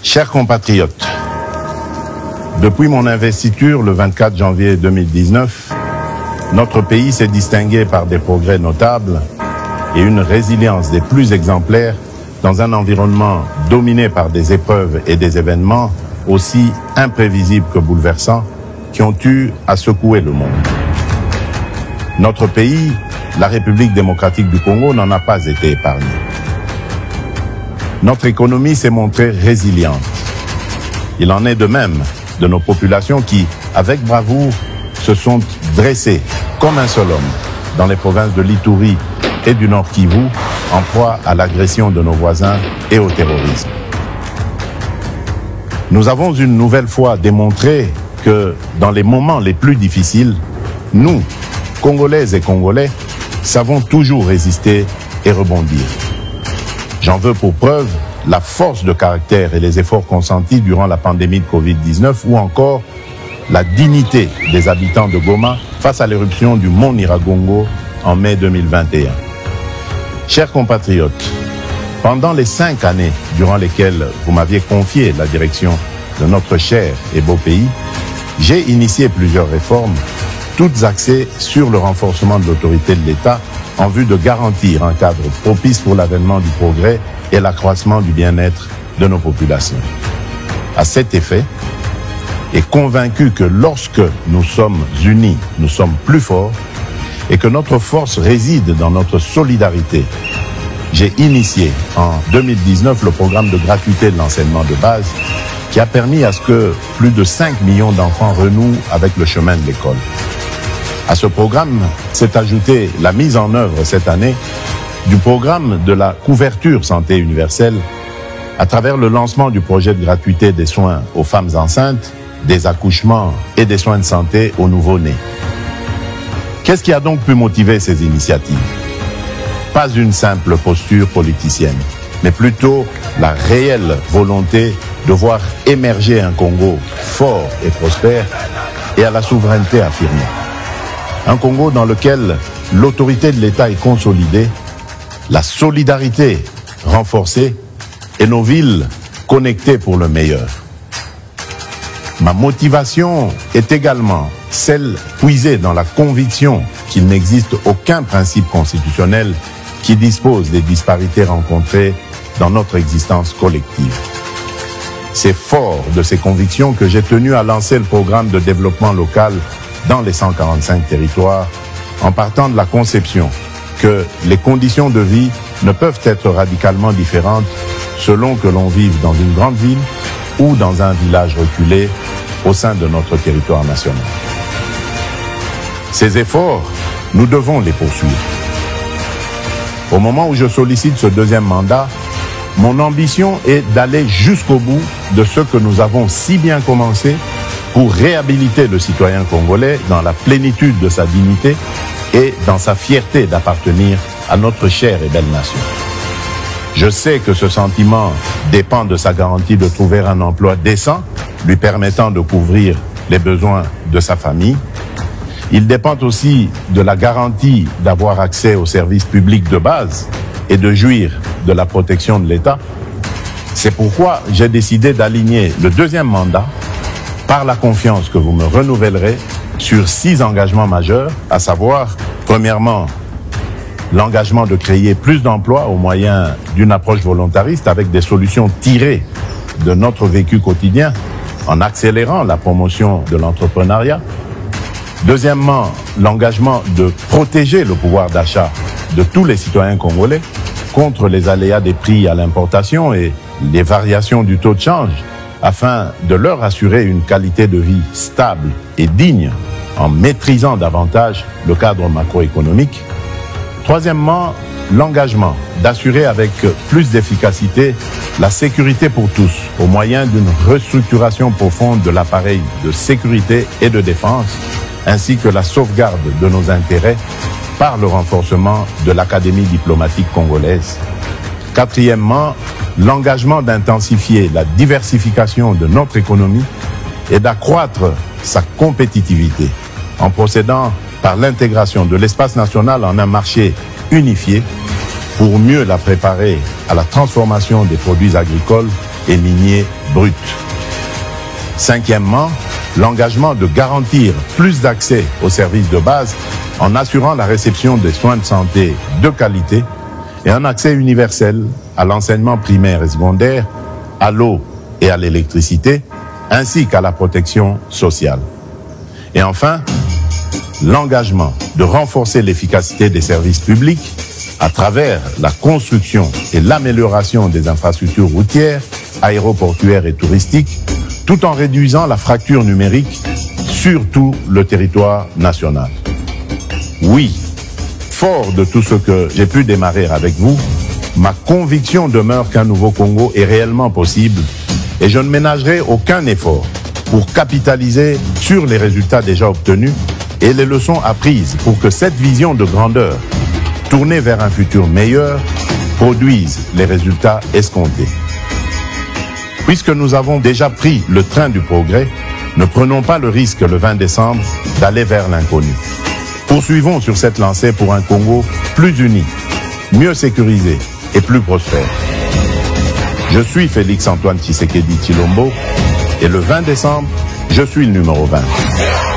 Chers compatriotes, depuis mon investiture le 24 janvier 2019, notre pays s'est distingué par des progrès notables et une résilience des plus exemplaires dans un environnement dominé par des épreuves et des événements aussi imprévisibles que bouleversants qui ont eu à secouer le monde. Notre pays, la République démocratique du Congo, n'en a pas été épargné. Notre économie s'est montrée résiliente. Il en est de même de nos populations qui, avec bravoure, se sont dressées comme un seul homme dans les provinces de l'Ituri et du Nord Kivu, en proie à l'agression de nos voisins et au terrorisme. Nous avons une nouvelle fois démontré que dans les moments les plus difficiles, nous, Congolaises et Congolais, savons toujours résister et rebondir. J'en veux pour preuve la force de caractère et les efforts consentis durant la pandémie de Covid-19 ou encore la dignité des habitants de Goma face à l'éruption du mont Nyiragongo en mai 2021. Chers compatriotes, pendant les 5 années durant lesquelles vous m'aviez confié la direction de notre cher et beau pays, j'ai initié plusieurs réformes, toutes axées sur le renforcement de l'autorité de l'État en vue de garantir un cadre propice pour l'avènement du progrès et l'accroissement du bien-être de nos populations. À cet effet, et convaincu que lorsque nous sommes unis, nous sommes plus forts et que notre force réside dans notre solidarité, j'ai initié en 2019 le programme de gratuité de l'enseignement de base qui a permis à ce que plus de 5 millions d'enfants renouent avec le chemin de l'école. À ce programme s'est ajoutée la mise en œuvre cette année du programme de la couverture santé universelle à travers le lancement du projet de gratuité des soins aux femmes enceintes, des accouchements et des soins de santé aux nouveau-nés. Qu'est-ce qui a donc pu motiver ces initiatives? Pas une simple posture politicienne, mais plutôt la réelle volonté de voir émerger un Congo fort et prospère et à la souveraineté affirmée. Un Congo dans lequel l'autorité de l'État est consolidée, la solidarité renforcée et nos villes connectées pour le meilleur. Ma motivation est également celle puisée dans la conviction qu'il n'existe aucun principe constitutionnel qui dispose des disparités rencontrées dans notre existence collective. C'est fort de ces convictions que j'ai tenu à lancer le programme de développement local dans les 145 territoires, en partant de la conception que les conditions de vie ne peuvent être radicalement différentes selon que l'on vive dans une grande ville ou dans un village reculé au sein de notre territoire national. Ces efforts, nous devons les poursuivre. Au moment où je sollicite ce deuxième mandat, mon ambition est d'aller jusqu'au bout de ce que nous avons si bien commencé pour réhabiliter le citoyen congolais dans la plénitude de sa dignité et dans sa fierté d'appartenir à notre chère et belle nation. Je sais que ce sentiment dépend de sa garantie de trouver un emploi décent, lui permettant de couvrir les besoins de sa famille. Il dépend aussi de la garantie d'avoir accès aux services publics de base et de jouir de la protection de l'État. C'est pourquoi j'ai décidé d'aligner le deuxième mandat par la confiance que vous me renouvellerez sur 6 engagements majeurs, à savoir, premièrement, l'engagement de créer plus d'emplois au moyen d'une approche volontariste avec des solutions tirées de notre vécu quotidien en accélérant la promotion de l'entrepreneuriat. Deuxièmement, l'engagement de protéger le pouvoir d'achat de tous les citoyens congolais contre les aléas des prix à l'importation et les variations du taux de change, afin de leur assurer une qualité de vie stable et digne en maîtrisant davantage le cadre macroéconomique. Troisièmement, l'engagement d'assurer avec plus d'efficacité la sécurité pour tous au moyen d'une restructuration profonde de l'appareil de sécurité et de défense, ainsi que la sauvegarde de nos intérêts par le renforcement de l'Académie diplomatique congolaise. Quatrièmement, l'engagement d'intensifier la diversification de notre économie et d'accroître sa compétitivité en procédant par l'intégration de l'espace national en un marché unifié pour mieux la préparer à la transformation des produits agricoles et minier brut. Cinquièmement, l'engagement de garantir plus d'accès aux services de base en assurant la réception des soins de santé de qualité et un accès universel à l'enseignement primaire et secondaire, à l'eau et à l'électricité, ainsi qu'à la protection sociale. Et enfin, l'engagement de renforcer l'efficacité des services publics à travers la construction et l'amélioration des infrastructures routières, aéroportuaires et touristiques, tout en réduisant la fracture numérique sur tout le territoire national. Oui, fort de tout ce que j'ai pu démarrer avec vous, ma conviction demeure qu'un nouveau Congo est réellement possible et je ne ménagerai aucun effort pour capitaliser sur les résultats déjà obtenus et les leçons apprises pour que cette vision de grandeur, tournée vers un futur meilleur, produise les résultats escomptés. Puisque nous avons déjà pris le train du progrès, ne prenons pas le risque le 20 décembre d'aller vers l'inconnu. Poursuivons sur cette lancée pour un Congo plus uni, mieux sécurisé et plus prospère. Je suis Félix Antoine Tshisekedi Tshilombo et le 20 décembre, je suis le numéro 20.